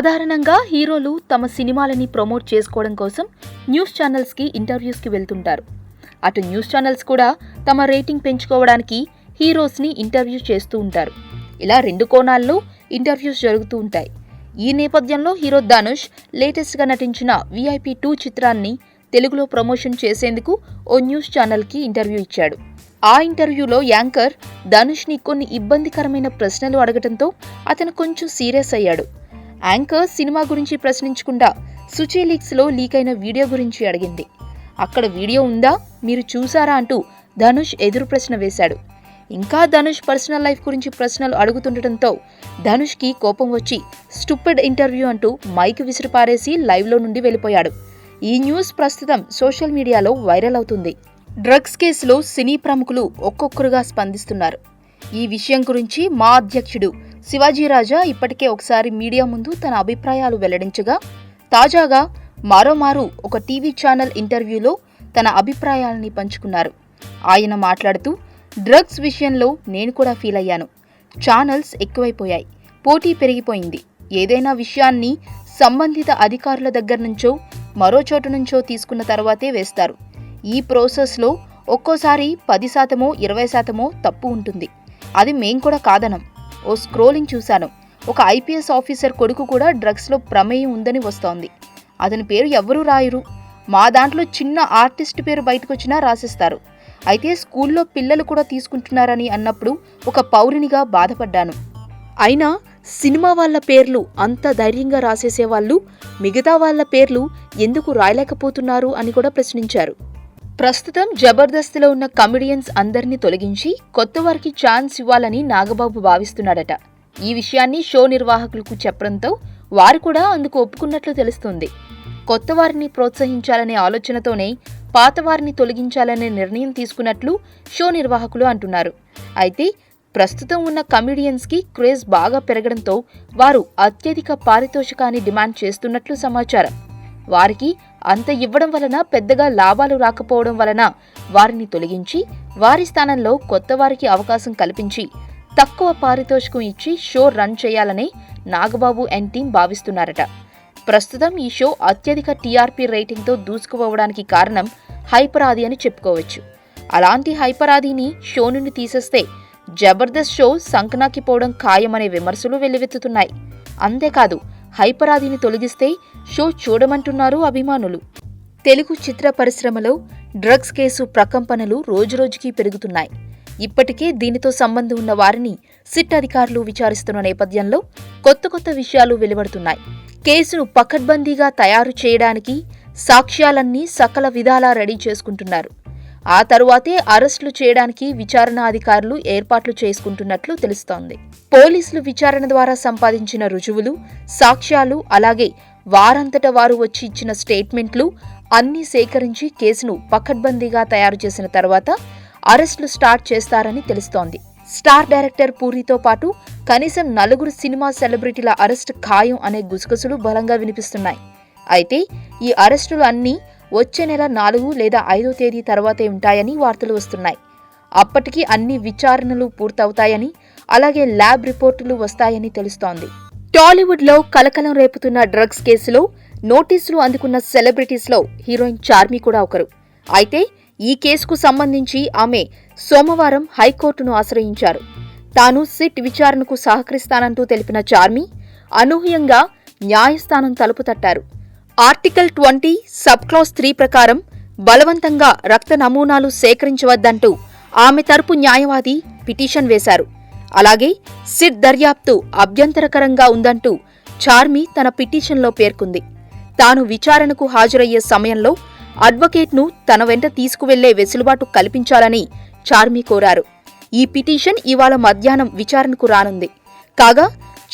సాధారణంగా హీరోలు తమ సినిమాలని ప్రమోట్ చేసుకోవడం కోసం న్యూస్ ఛానల్స్కి ఇంటర్వ్యూస్కి వెళ్తుంటారు. అటు న్యూస్ ఛానల్స్ కూడా తమ రేటింగ్ పెంచుకోవడానికి హీరోస్ని ఇంటర్వ్యూ చేస్తూ ఉంటారు. ఇలా రెండు కోణాల్లో ఇంటర్వ్యూస్ జరుగుతూ ఉంటాయి. ఈ నేపథ్యంలో హీరో ధనుష్ లేటెస్ట్గా నటించిన VIP 2 చిత్రాన్ని తెలుగులో ప్రమోషన్ చేసేందుకు ఓ న్యూస్ ఛానల్కి ఇంటర్వ్యూ ఇచ్చాడు. ఆ ఇంటర్వ్యూలో యాంకర్ ధనుష్ని కొన్ని ఇబ్బందికరమైన ప్రశ్నలు అడగడంతో అతను కొంచెం సీరియస్ అయ్యాడు. యాంకర్ సినిమా గురించి ప్రశ్నించకుండా సుచి లీక్స్లో లీక్ అయిన వీడియో గురించి అడిగింది. అక్కడ వీడియో ఉందా, మీరు చూసారా అంటూ ధనుష్ ఎదురు ప్రశ్న వేశాడు. ఇంకా ధనుష్ పర్సనల్ లైఫ్ గురించి ప్రశ్నలు అడుగుతుండటంతో ధనుష్కి కోపం వచ్చి స్టూపిడ్ ఇంటర్వ్యూ అంటూ మైక్ విసిరిపారేసి లైవ్లో నుండి వెళ్ళిపోయాడు. ఈ న్యూస్ ప్రస్తుతం సోషల్ మీడియాలో వైరల్ అవుతుంది. డ్రగ్స్ కేసులో సినీ ప్రముఖులు ఒక్కొక్కరుగా స్పందిస్తున్నారు. ఈ విషయం గురించి మా అధ్యక్షుడు శివాజీ రాజా ఇప్పటికే ఒకసారి మీడియా ముందు తన అభిప్రాయాలు వెల్లడించగా, తాజాగా మరోమారు ఒక టీవీ ఛానల్ ఇంటర్వ్యూలో తన అభిప్రాయాలని పంచుకున్నారు. ఆయన మాట్లాడుతూ, డ్రగ్స్ విషయంలో నేను కూడా ఫీల్ అయ్యాను. ఛానల్స్ ఎక్కువైపోయాయి, పోటీ పెరిగిపోయింది. ఏదైనా విషయాన్ని సంబంధిత అధికారుల దగ్గర నుంచో మరో చోటు నుంచో తీసుకున్న తర్వాతే వేస్తారు. ఈ ప్రాసెస్లో ఒక్కోసారి 10% 20% తప్పు ఉంటుంది. అది మేం కూడా కాదనం. ఓ స్క్రోలింగ్ చూశాను, ఒక IPS ఆఫీసర్ కొడుకు కూడా డ్రగ్స్లో ప్రమేయం ఉందని వస్తోంది. అతని పేరు ఎవ్వరూ రాయరు. మా దాంట్లో చిన్న ఆర్టిస్ట్ పేరు బయటకొచ్చినా రాసిస్తారు. అయితే స్కూల్లో పిల్లలు కూడా తీసుకుంటున్నారని అన్నప్పుడు ఒక పౌరునిగా బాధపడ్డాను. అయినా సినిమా వాళ్ళ పేర్లు అంత ధైర్యంగా రాసేసేవాళ్ళు మిగతా వాళ్ళ పేర్లు ఎందుకు రాయలేకపోతున్నారు అని కూడా ప్రశ్నించారు. ప్రస్తుతం జబర్దస్త్లో ఉన్న కమెడియన్స్ అందరినీ తొలగించి కొత్త వారికి ఛాన్స్ ఇవ్వాలని నాగబాబు భావిస్తున్నాడట. ఈ విషయాన్ని షో నిర్వాహకులకు చెప్పడంతో వారు కూడా అందుకు ఒప్పుకున్నట్లు తెలుస్తోంది. కొత్త వారిని ప్రోత్సహించాలనే ఆలోచనతోనే పాత వారిని తొలగించాలనే నిర్ణయం తీసుకున్నట్లు షో నిర్వాహకులు అంటున్నారు. అయితే ప్రస్తుతం ఉన్న కమెడియన్స్కి క్రేజ్ బాగా పెరగడంతో వారు అత్యధిక పారితోషికాన్ని డిమాండ్ చేస్తున్నట్లు సమాచారం. వారికి అంత ఇవ్వడం వలన పెద్దగా లాభాలు రాకపోవడం వలన వారిని తొలగించి వారి స్థానంలో కొత్త వారికి అవకాశం కల్పించి తక్కువ పారితోషికం ఇచ్చి షో రన్ చేయాలని నాగబాబు అండ్ టీం భావిస్తున్నారట. ప్రస్తుతం ఈ షో అత్యధిక TRP రేటింగ్తో దూసుకుపోవడానికి కారణం హైపరాది అని చెప్పుకోవచ్చు. అలాంటి హైపరాదిని షో నుండి తీసేస్తే జబర్దస్త్ షో సంకనాకిపోవడం ఖాయమనే విమర్శలు వెల్లువెత్తుతున్నాయి. అంతేకాదు, హైపరాదిని తొలగిస్తే షో చూడమంటున్నారు అభిమానులు. తెలుగు చిత్ర పరిశ్రమలో డ్రగ్స్ కేసు ప్రకంపనలు రోజురోజుకీ పెరుగుతున్నాయి. ఇప్పటికే దీనితో సంబంధం ఉన్న వారిని సిట్ అధికారులు విచారిస్తున్న నేపథ్యంలో కొత్త విషయాలు వెలువడుతున్నాయి. కేసును పకడ్బందీగా తయారు చేయడానికి సాక్ష్యాలన్నీ సకల విధాలా రెడీ చేసుకుంటున్నారు. ఆ తరువాతే అరెస్టులు చేయడానికి విచారణ అధికారులు ఏర్పాట్లు చేసుకుంటున్నట్లు తెలుస్తోంది. పోలీసులు విచారణ ద్వారా సంపాదించిన రుజువులు, సాక్ష్యాలు, అలాగే వారంతట వారు వచ్చి ఇచ్చిన స్టేట్మెంట్లు అన్నీ సేకరించి కేసును పకడ్బందీగా తయారు చేసిన తర్వాత అరెస్టులు స్టార్ట్ చేస్తారని తెలుస్తోంది. స్టార్ డైరెక్టర్ పూరితో పాటు కనీసం 4 సినిమా సెలబ్రిటీల అరెస్ట్ ఖాయం అనే గుసగుసలు బలంగా వినిపిస్తున్నాయి. అయితే ఈ అరెస్టులు అన్నీ వచ్చే నెల 4 లేదా 5వ తేదీ తర్వాతే ఉంటాయని వార్తలు వస్తున్నాయి. అప్పటికి అన్ని విచారణలు పూర్తవుతాయని, అలాగే ల్యాబ్ రిపోర్టులు వస్తాయని తెలుస్తోంది. టాలీవుడ్లో కలకలం రేపుతున్న డ్రగ్స్ కేసులో నోటీసులు అందుకున్న సెలబ్రిటీస్లో హీరోయిన్ చార్మి కూడా ఒకరు. అయితే ఈ కేసుకు సంబంధించి ఆమె సోమవారం హైకోర్టును ఆశ్రయించారు. తాను సిట్ విచారణకు సహకరిస్తానంటూ తెలిపిన చార్మి అనూహ్యంగా న్యాయస్థానం తలుపు తట్టారు. ఆర్టికల్ 20 సబ్ క్లాజ్ 3 ప్రకారం బలవంతంగా రక్త నమూనాలు సేకరించవద్దంటూ ఆమె తరపు న్యాయవాది పిటిషన్ వేశారు. అలాగే సిట్ దర్యాప్తు అభ్యంతరకరంగా ఉందంటూ చార్మి తన పిటిషన్లో పేర్కొంది. తాను విచారణకు హాజరయ్యే సమయంలో అడ్వకేట్ను తన వెంట తీసుకువెళ్లే వెసులుబాటు కల్పించాలని చార్మి కోరారు. ఈ పిటిషన్ ఇవాళ మధ్యాహ్నం విచారణకు రానుంది. కాగా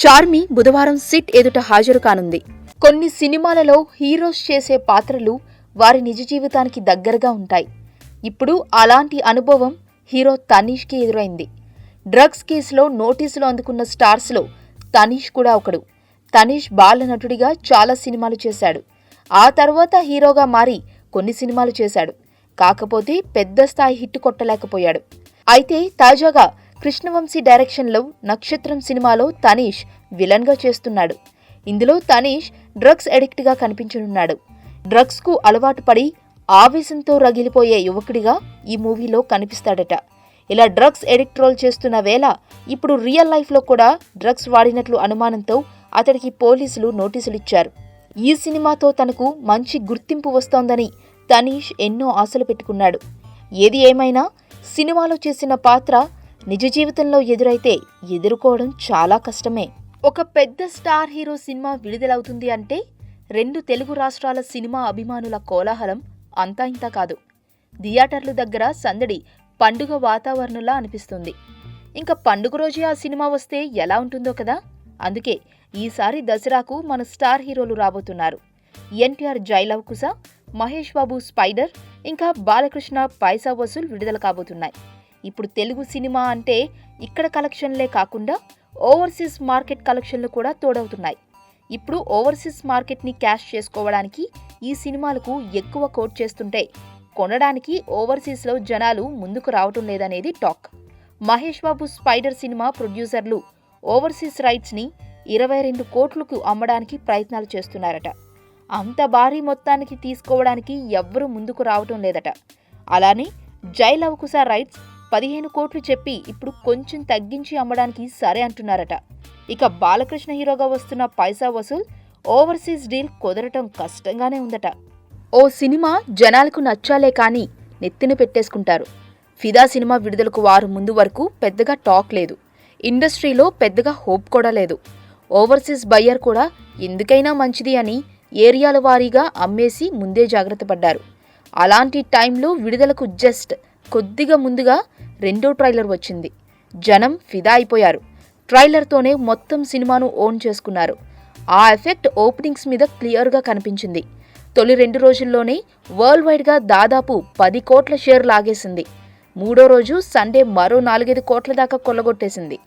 చార్మి బుధవారం సిట్ ఎదుట హాజరు కానుంది. కొన్ని సినిమాలలో హీరోస్ చేసే పాత్రలు వారి నిజ జీవితానికి దగ్గరగా ఉంటాయి. ఇప్పుడు అలాంటి అనుభవం హీరో తనీష్కి ఎదురైంది. డ్రగ్స్ కేసులో నోటీసులు అందుకున్న స్టార్స్లో తనీష్ కూడా ఒకడు. తనీష్ బాల నటుడిగా చాలా సినిమాలు చేశాడు. ఆ తర్వాత హీరోగా మారి కొన్ని సినిమాలు చేశాడు. కాకపోతే పెద్ద స్థాయి హిట్ కొట్టలేకపోయాడు. అయితే తాజాగా కృష్ణవంశీ డైరెక్షన్లో నక్షత్రం సినిమాలో తనీష్ విలన్గా చేస్తున్నాడు. ఇందులో తనీష్ డ్రగ్స్ ఎడిక్ట్గా కనిపించనున్నాడు. డ్రగ్స్కు అలవాటు పడి ఆవేశంతో రగిలిపోయే యువకుడిగా ఈ మూవీలో కనిపిస్తాడట. ఇలా డ్రగ్స్ ఎడిక్ట్ రోల్ చేస్తున్న వేళ ఇప్పుడు రియల్ లైఫ్లో కూడా డ్రగ్స్ వాడినట్లు అనుమానంతో అతడికి పోలీసులు నోటీసులిచ్చారు. ఈ సినిమాతో తనకు మంచి గుర్తింపు వస్తోందని తనీష్ ఎన్నో ఆశలు పెట్టుకున్నాడు. ఏది ఏమైనా సినిమాలో చేసిన పాత్ర నిజ జీవితంలో ఎదురైతే ఎదుర్కోవడం చాలా కష్టమే. ఒక పెద్ద స్టార్ హీరో సినిమా విడుదలవుతుంది అంటే 2 తెలుగు రాష్ట్రాల సినిమా అభిమానుల కోలాహలం అంతా ఇంతా కాదు. థియేటర్ల దగ్గర సందడి పండుగ వాతావరణంలా అనిపిస్తుంది. ఇంకా పండుగ రోజే ఆ సినిమా వస్తే ఎలా ఉంటుందో కదా. అందుకే ఈసారి దసరాకు మన స్టార్ హీరోలు రాబోతున్నారు. ఎన్టీఆర్ జై లవ్ కుశ, మహేష్ బాబు స్పైడర్, ఇంకా బాలకృష్ణ పైసా వసూల్ విడుదల కాబోతున్నాయి. ఇప్పుడు తెలుగు సినిమా అంటే ఇక్కడ కలెక్షన్లే కాకుండా ఓవర్సీస్ మార్కెట్ కలెక్షన్లు కూడా తోడవుతున్నాయి. ఇప్పుడు ఓవర్సీస్ మార్కెట్ని క్యాష్ చేసుకోవడానికి ఈ సినిమాలకు ఎక్కువ కోట్ చేస్తుంటే కొనడానికి ఓవర్సీస్లో జనాలు ముందుకు రావటం లేదనేది talk. Mahesh Babu spider cinema ప్రొడ్యూసర్లు ఓవర్సీస్ రైట్స్ని 22 కోట్లకు అమ్మడానికి ప్రయత్నాలు చేస్తున్నారట. అంత భారీ మొత్తానికి తీసుకోవడానికి ఎవ్వరూ ముందుకు రావటం లేదట. అలానే జై లవ్ కుశ రైట్స్ 15 కోట్లు చెప్పి ఇప్పుడు కొంచెం తగ్గించి అమ్మడానికి సరే అంటున్నారట. ఇక బాలకృష్ణ హీరోగా వస్తున్న పైసా వసూల్ ఓవర్సీస్ డీల్ కుదరటం కష్టంగానే ఉందట. ఓ సినిమా జనాలకు నచ్చాలే కానీ నెత్తిన పెట్టేసుకుంటారు. ఫిదా సినిమా విడుదలకు వారం ముందు వరకు పెద్దగా టాక్ లేదు. ఇండస్ట్రీలో పెద్దగా హోప్ కూడా లేదు. ఓవర్సీస్ బయ్యర్ కూడా ఎందుకైనా మంచిది అని ఏరియాల వారీగా అమ్మేసి ముందే జాగ్రత్త పడ్డారు. అలాంటి టైంలో విడుదలకు జస్ట్ కొద్దిగా ముందుగా 2వ ట్రైలర్ వచ్చింది. జనం ఫిదా అయిపోయారు. ట్రైలర్తోనే మొత్తం సినిమాను ఓన్ చేసుకున్నారు. ఆ ఎఫెక్ట్ ఓపెనింగ్స్ మీద క్లియర్గా కనిపించింది. తొలి 2 రోజుల్లోనే వరల్డ్ వైడ్గా దాదాపు 10 కోట్ల షేర్ లాగేసింది. 3వ రోజు సండే మరో 4-5 కోట్ల దాకా కొల్లగొట్టేసింది.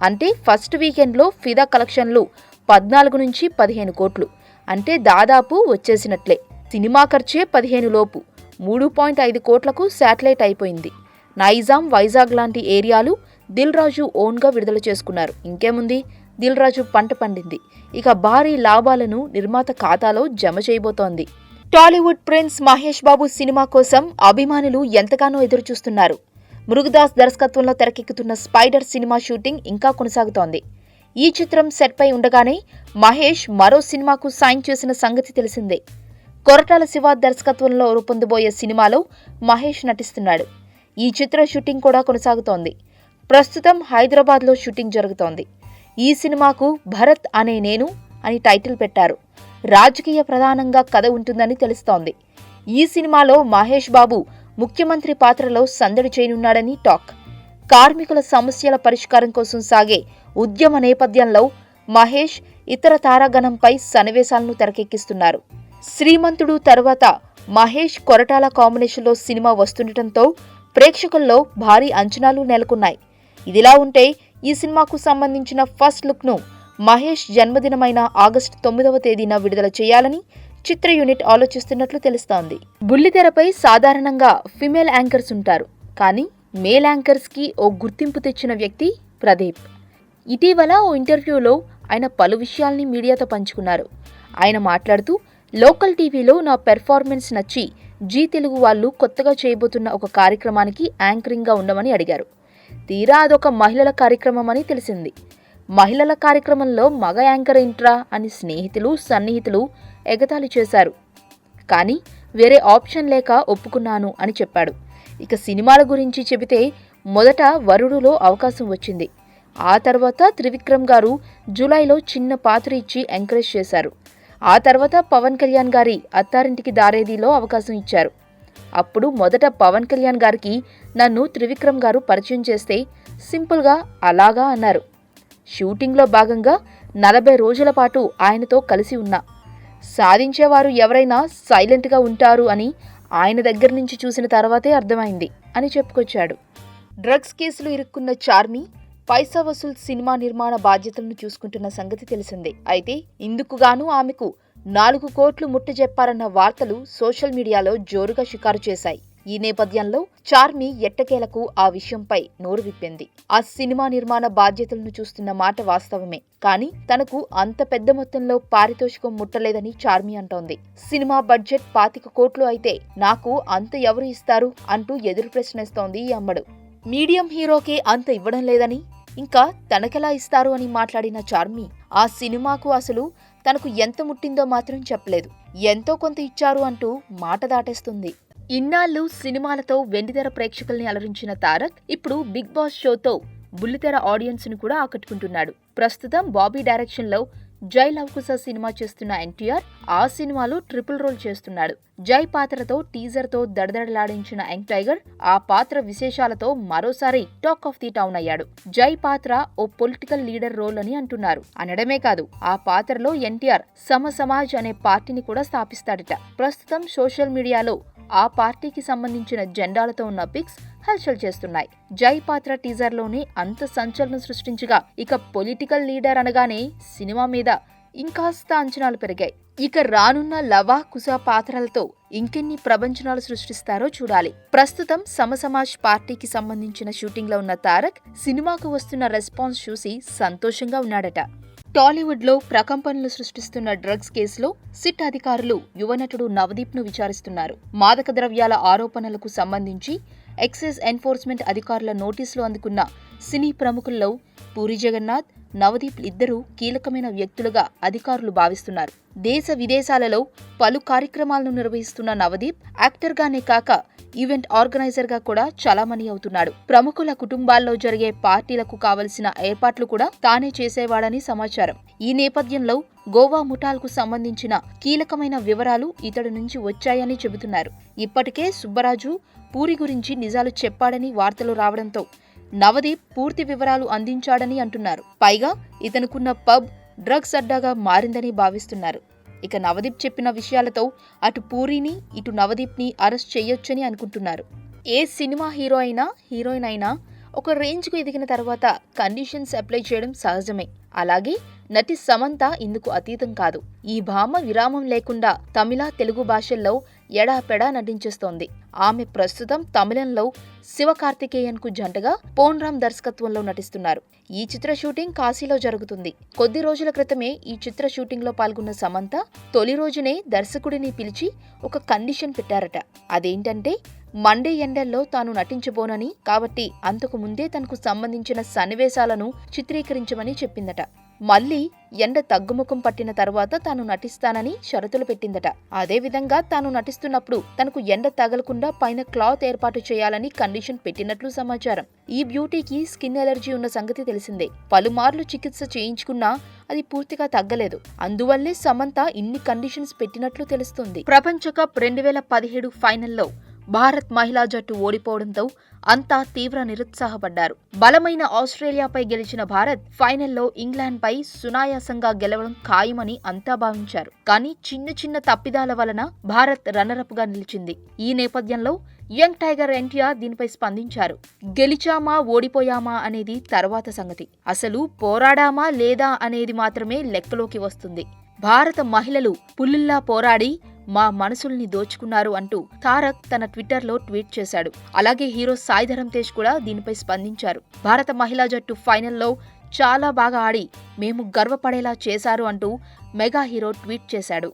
అంటే ఫస్ట్ వీకెండ్లో ఫిదా కలెక్షన్లు 14 నుంచి 15 కోట్లు, అంటే దాదాపు వచ్చేసినట్లే. సినిమా ఖర్చే 15 లోపు 3.5 కోట్లకు శాటిలైట్ అయిపోయింది. నైజాం, వైజాగ్ లాంటి ఏరియాలు దిల్ రాజు ఓన్గా విడుదల చేసుకున్నారు. ఇంకేముంది, దిల్ రాజు పంట పండింది. ఇక భారీ లాభాలను నిర్మాత ఖాతాలో జమ చేయబోతోంది. టాలీవుడ్ ప్రిన్స్ మహేష్ బాబు సినిమా కోసం అభిమానులు ఎంతగానో ఎదురుచూస్తున్నారు. మురుగదాస్ దర్శకత్వంలో తెరకెక్కుతున్న స్పైడర్ సినిమా షూటింగ్ ఇంకా కొనసాగుతోంది. ఈ చిత్రం సెట్పై ఉండగానే మహేష్ మరో సినిమాకు సైన్ చేసిన సంగతి తెలిసిందే. కొరటాల శివ దర్శకత్వంలో రూపొందబోయే సినిమాలో మహేష్ నటిస్తున్నాడు. ఈ చిత్ర షూటింగ్ కూడా కొనసాగుతోంది. ప్రస్తుతం హైదరాబాద్లో షూటింగ్ జరుగుతోంది. ఈ సినిమాకు భరత్ అనే నేను అని టైటిల్ పెట్టారు. రాజకీయ ప్రధానంగా కథ ఉంటుందని తెలుస్తోంది. ఈ సినిమాలో మహేష్ బాబు ముఖ్యమంత్రి పాత్రలో సందడి చేయనున్నాడని టాక్. కార్మికుల సమస్యల పరిష్కారం కోసం సాగే ఉద్యమ నేపథ్యంలో మహేష్ ఇతర తారాగణంపై సన్నివేశాలను తెరకెక్కిస్తున్నారు. శ్రీమంతుడు తర్వాత మహేష్ కొరటాల కాంబినేషన్లో సినిమా వస్తుండటంతో ప్రేక్షకుల్లో భారీ అంచనాలు నెలకొన్నాయి. ఇదిలా ఉంటే ఈ సినిమాకు సంబంధించిన ఫస్ట్ లుక్ను మహేష్ జన్మదినమైన ఆగస్టు 9వ తేదీన విడుదల చేయాలని చిత్ర యూనిట్ ఆలోచిస్తున్నట్లు తెలుస్తోంది. బుల్లితెరపై సాధారణంగా ఫిమేల్ యాంకర్స్ ఉంటారు. కానీ మేల్ యాంకర్స్కి ఓ గుర్తింపు తెచ్చిన వ్యక్తి ప్రదీప్. ఇటీవల ఓ ఇంటర్వ్యూలో ఆయన పలు విషయాల్ని మీడియాతో పంచుకున్నారు. ఆయన మాట్లాడుతూ, లోకల్ టీవీలో నా పెర్ఫార్మెన్స్ నచ్చి జీ తెలుగు వాళ్ళు కొత్తగా చేయబోతున్న ఒక కార్యక్రమానికి యాంకరింగ్గా ఉండమని అడిగారు. తీరా అదొక మహిళల కార్యక్రమం అని తెలిసింది. మహిళల కార్యక్రమంలో మగ యాంకర్ ఏంట్రా అని స్నేహితులు, సన్నిహితులు ఎగతాళి చేశారు. కానీ వేరే ఆప్షన్ లేక ఒప్పుకున్నాను అని చెప్పాడు. ఇక సినిమాల గురించి చెబితే మొదట వరుడులో అవకాశం వచ్చింది. ఆ తర్వాత త్రివిక్రమ్ గారు జూలైలో చిన్న పాత్ర ఇచ్చి ఎంకరేజ్ చేశారు. ఆ తర్వాత పవన్ కళ్యాణ్ గారి అత్తారింటికి దారేదిలో అవకాశం ఇచ్చారు. అప్పుడు మొదట పవన్ కళ్యాణ్ గారికి నన్ను త్రివిక్రమ్ గారు పరిచయం చేస్తే సింపుల్గా అలాగా అన్నారు. షూటింగ్లో భాగంగా 40 రోజుల పాటు ఆయనతో కలిసి ఉన్నా. సాధించేవారు ఎవరైనా సైలెంట్గా ఉంటారు అని ఆయన దగ్గర నుంచి చూసిన తర్వాతే అర్థమైంది అని చెప్పుకొచ్చాడు. డ్రగ్స్ కేసులు ఇరుక్కున్న చార్మి పైసా వసూల్ సినిమా నిర్మాణ బాధ్యతలను చూసుకుంటున్న సంగతి తెలిసిందే. అయితే ఇందుకుగాను ఆమెకు 4 కోట్లు ముట్టజెప్పారన్న వార్తలు సోషల్ మీడియాలో జోరుగా షికారు చేశాయి. ఈ నేపథ్యంలో చార్మి ఎట్టకేలకు ఆ విషయంపై నోరు విప్పింది. ఆ సినిమా నిర్మాణ బాధ్యతలను చూస్తున్న మాట వాస్తవమే, కానీ తనకు అంత పెద్ద మొత్తంలో పారితోషికం ముట్టలేదని చార్మి అంటోంది. సినిమా బడ్జెట్ 25 కోట్లు అయితే నాకు అంత ఎవరు ఇస్తారు అంటూ ఎదురు ప్రశ్నిస్తోంది ఈ అమ్మడు. మీడియం హీరోకే అంత ఇవ్వడం లేదని, ఇంకా తనకెలా ఇస్తారు అని మాట్లాడిన చార్మి ఆ సినిమాకు అసలు తనకు ఎంత ముట్టిందో మాత్రం చెప్పలేదు. ఎంతో కొంత ఇచ్చారు అంటూ మాట దాటేస్తుంది. ఇన్నాళ్లు సినిమాలతో వెండితెర ప్రేక్షకుల్ని అలరించిన తారక్ ఇప్పుడు బిగ్ బాస్ షోతో బుల్లితెర ఆడియన్స్ ను కూడా ఆకట్టుకుంటున్నాడు. ప్రస్తుతం బాబీ డైరెక్షన్ లో జై లవకుశ సినిమా చేస్తున్న ఎన్టీఆర్ ఆ సినిమాలో ట్రిపుల్ రోల్ చేస్తున్నాడు. జై పాత్రతో టీజర్ తో దడదడలాడించిన యంగ్ టైగర్ ఆ పాత్ర విశేషాలతో మరోసారి టాక్ ఆఫ్ ది టౌన్ అయ్యాడు. జై పాత్ర ఓ పొలిటికల్ లీడర్ రోల్ అని అంటున్నారు. అనడమే కాదు, ఆ పాత్రలో ఎన్టీఆర్ సమాజ్ అనే పార్టీని కూడా స్థాపిస్తాడట. ప్రస్తుతం సోషల్ మీడియాలో ఆ పార్టీకి సంబంధించిన జెండాలతో ఉన్న పిక్స్ హల్చల్ చేస్తున్నాయి. జై పాత్ర టీజర్ లోనే అంత సంచలనం సృష్టించగా, ఇక పొలిటికల్ లీడర్ అనగానే సినిమా మీద ఇంకాస్త అంచనాలు పెరిగాయి. ఇక రానున్న లవ కుశ పాత్రలతో ఇంకెన్ని ప్రపంచనాలు సృష్టిస్తారో చూడాలి. ప్రస్తుతం సమాజ్ పార్టీకి సంబంధించిన షూటింగ్ లో ఉన్న తారక్ సినిమాకు వస్తున్న రెస్పాన్స్ చూసి సంతోషంగా ఉన్నాడట. టాలీవుడ్ లో ప్రకంపనలు సృష్టిస్తున్న డ్రగ్స్ కేసులో సిట్ అధికారులు యువనటుడు నవదీప్ ను విచారిస్తున్నారు. మాదక ద్రవ్యాల ఆరోపణలకు సంబంధించి ఎక్సైజ్ ఎన్ఫోర్స్మెంట్ అధికారుల నోటీసులు అందుకున్న సినీ ప్రముఖుల్లో పూరి జగన్నాథ్, నవదీప్ ఇద్దరూ కీలకమైన వ్యక్తులుగా అధికారులు భావిస్తున్నారు. దేశ విదేశాలలో పలు కార్యక్రమాలను నిర్వహిస్తున్న నవదీప్ యాక్టర్గానే కాక ఈవెంట్ ఆర్గనైజర్ గా కూడా చలామణి అవుతున్నాడు. ప్రముఖుల కుటుంబాల్లో జరిగే పార్టీలకు కావలసిన ఏర్పాట్లు కూడా తానే చేసేవాడని సమాచారం. ఈ నేపథ్యంలో గోవా ముఠాలకు సంబంధించిన కీలకమైన వివరాలు ఇతడి నుంచి వచ్చాయని చెబుతున్నారు. ఇప్పటికే సుబ్బరాజు పూరి గురించి నిజాలు చెప్పాడని వార్తలు రావడంతో నవదీప్ పూర్తి వివరాలు అందించాడని అంటున్నారు. పైగా ఇతనుకున్న పబ్ డ్రగ్స్ అడ్డాగా మారిందని భావిస్తున్నారు. ఇక నవదీప్ చెప్పిన విషయాలతో అటు పూరిని ఇటు నవదీప్ ని అరెస్ట్ చేయొచ్చని అనుకుంటున్నారు. ఏ సినిమా హీరోయిన్ అయినా ఒక రేంజ్ కు ఎదిగిన తర్వాత కండిషన్స్ అప్లై చేయడం సహజమే. అలాగే నటి సమంత ఇందుకు అతీతం కాదు. ఈ భామ విరామం లేకుండా తమిళ, తెలుగు భాషల్లో ఎడాపెడా నటించేస్తోంది. ఆమె ప్రస్తుతం తమిళంలో శివకార్తికేయన్ కు జంటగా పోన్ రామ్ దర్శకత్వంలో నటిస్తున్నారు. ఈ చిత్ర షూటింగ్ కాశీలో జరుగుతుంది. కొద్ది రోజుల క్రితమే ఈ చిత్ర షూటింగ్ లో పాల్గొన్న సమంత తొలి రోజునే దర్శకుడిని పిలిచి ఒక కండిషన్ పెట్టారట. అదేంటంటే మండే ఎండల్లో తాను నటించబోనని, కాబట్టి అంతకు ముందే తనకు సంబంధించిన సన్నివేశాలను చిత్రీకరించమని చెప్పిందట. మళ్లీ ఎండ తగ్గుముఖం పట్టిన తర్వాత తాను నటిస్తానని షరతులు పెట్టిందట. అదేవిధంగా తాను నటిస్తున్నప్పుడు తనకు ఎండ తగలకుండా పైన క్లాత్ ఏర్పాటు చేయాలని కండిషన్ పెట్టినట్లు సమాచారం. ఈ బ్యూటీకి స్కిన్ ఎలర్జీ ఉన్న సంగతి తెలిసిందే. పలుమార్లు చికిత్స చేయించుకున్నా అది పూర్తిగా తగ్గలేదు. అందువల్లే సమంత ఇన్ని కండిషన్స్ పెట్టినట్లు తెలుస్తుంది. ప్రపంచ కప్ 2017 ఫైనల్లో భారత్ మహిళా జట్టు ఓడిపోవడంతో అంతా తీవ్ర నిరుత్సాహపడ్డారు. బలమైన ఆస్ట్రేలియాపై గెలిచిన భారత్ ఫైనల్లో ఇంగ్లాండ్పై సునాయాసంగా గెలవడం ఖాయమని అంతా భావించారు. కానీ చిన్న తప్పిదాల వలన భారత్ రన్నరప్ గా నిలిచింది. ఈ నేపథ్యంలో యంగ్ టైగర్ ఎన్టీఆర్ దీనిపై స్పందించారు. గెలిచామా ఓడిపోయామా అనేది తర్వాత సంగతి, అసలు పోరాడామా లేదా అనేది మాత్రమే లెక్కలోకి వస్తుంది. భారత మహిళలు పుల్లుల్లా పోరాడి మా మనసుల్ని దోచుకున్నారు అంటూ తారక్ తన ట్విట్టర్లో ట్వీట్ చేశాడు. అలాగే హీరో సాయి ధరమ్ తేజ్ కూడా దీనిపై స్పందించారు. భారత మహిళా జట్టు ఫైనల్లో చాలా బాగా ఆడి మేము గర్వపడేలా చేశారు అంటూ మెగా హీరో ట్వీట్ చేశాడు.